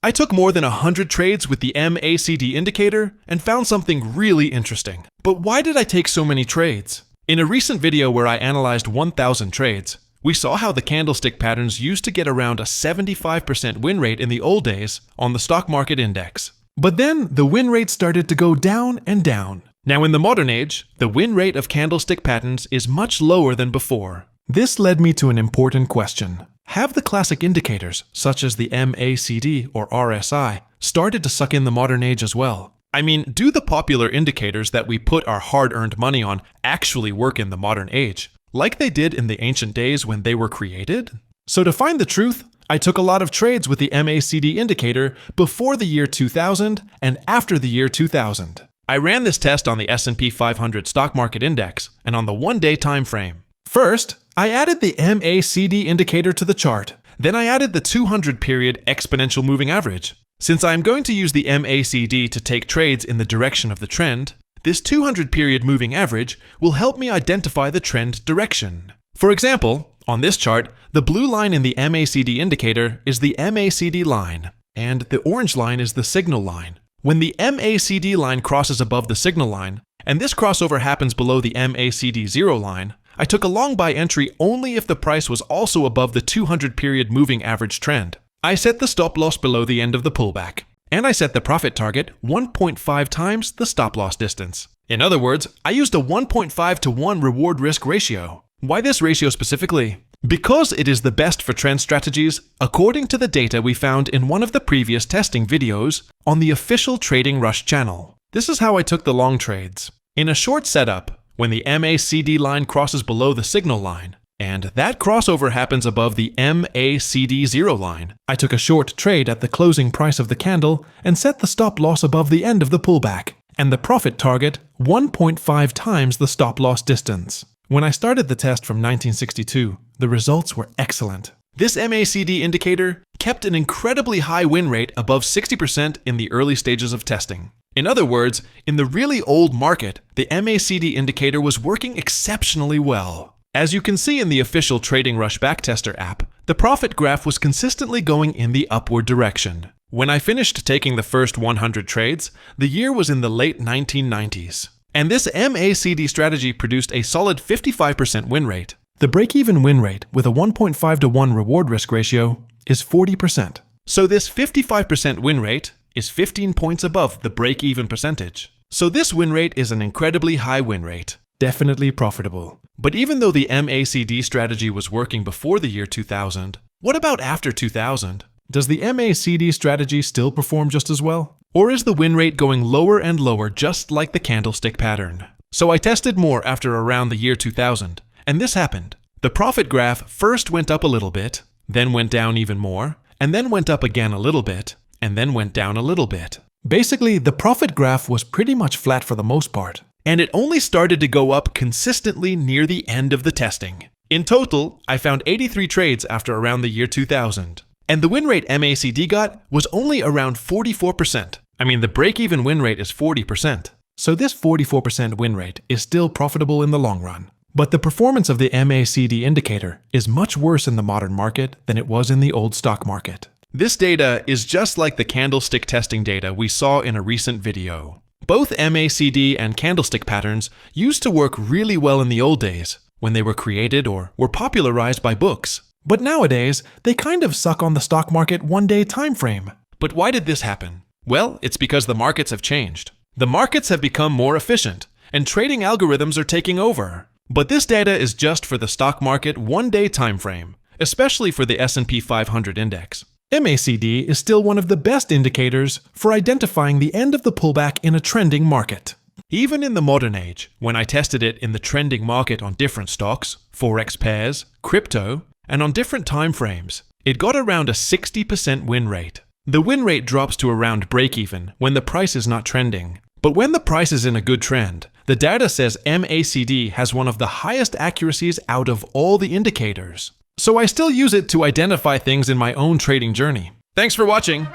I took more than 100 trades with the MACD indicator and found something really interesting. But why did I take so many trades? In a recent video where I analyzed 1,000 trades, we saw how the candlestick patterns used to get around a 75% win rate in the old days on the stock market index. But then the win rate started to go down and down. Now in the modern age, the win rate of candlestick patterns is much lower than before. This led me to an important question. Have the classic indicators, such as the MACD or RSI, started to suck in the modern age as well? I mean, do the popular indicators that we put our hard-earned money on actually work in the modern age, like they did in the ancient days when they were created? So to find the truth, I took a lot of trades with the MACD indicator before the year 2000 and after the year 2000. I ran this test on the S&P 500 stock market index and on the one-day time frame. First, I added the MACD indicator to the chart. Then I added the 200-period exponential moving average. Since I am going to use the MACD to take trades in the direction of the trend, this 200-period moving average will help me identify the trend direction. For example, on this chart, the blue line in the MACD indicator is the MACD line, and the orange line is the signal line. When the MACD line crosses above the signal line, and this crossover happens below the MACD 0 line, I took a long buy entry only if the price was also above the 200-period moving average trend. I set the stop loss below the end of the pullback, and I set the profit target 1.5 times the stop loss distance. In other words, I used a 1.5 to 1 reward risk ratio. Why this ratio specifically? Because it is the best for trend strategies according to the data we found in one of the previous testing videos on the official Trading Rush channel. This is how I took the long trades. In a short setup, when the MACD line crosses below the signal line, and that crossover happens above the MACD 0 line, I took a short trade at the closing price of the candle and set the stop loss above the end of the pullback, and the profit target 1.5 times the stop loss distance. When I started the test from 1962, the results were excellent. This MACD indicator kept an incredibly high win rate above 60% in the early stages of testing. In other words, in the really old market, the MACD indicator was working exceptionally well. As you can see in the official Trading Rush Backtester app, the profit graph was consistently going in the upward direction. When I finished taking the first 100 trades, the year was in the late 1990s. And this MACD strategy produced a solid 55% win rate. The break-even win rate with a 1.5 to 1 reward risk ratio is 40%. So this 55% win rate is 15 points above the break-even percentage. So this win rate is an incredibly high win rate. Definitely profitable. But even though the MACD strategy was working before the year 2000, what about after 2000? Does the MACD strategy still perform just as well? Or is the win rate going lower and lower just like the candlestick pattern? So I tested more after around the year 2000, and this happened. The profit graph first went up a little bit, then went down even more, and then went up again a little bit, and then went down a little bit. Basically, the profit graph was pretty much flat for the most part, and it only started to go up consistently near the end of the testing. In total, I found 83 trades after around the year 2000, and the win rate MACD got was only around 44%. I mean, the break-even win rate is 40%. So this 44% win rate is still profitable in the long run. But the performance of the MACD indicator is much worse in the modern market than it was in the old stock market. This data is just like the candlestick testing data we saw in a recent video. Both MACD and candlestick patterns used to work really well in the old days, when they were created or were popularized by books. But nowadays, they kind of suck on the stock market one-day time frame. But why did this happen? Well, it's because the markets have changed. The markets have become more efficient, and trading algorithms are taking over. But this data is just for the stock market one-day time frame, especially for the S&P 500 index. MACD is still one of the best indicators for identifying the end of the pullback in a trending market. Even in the modern age, when I tested it in the trending market on different stocks, forex pairs, crypto, and on different time frames, it got around a 60% win rate. The win rate drops to around break-even when the price is not trending. But when the price is in a good trend, the data says MACD has one of the highest accuracies out of all the indicators. So I still use it to identify things in my own trading journey. Thanks for watching.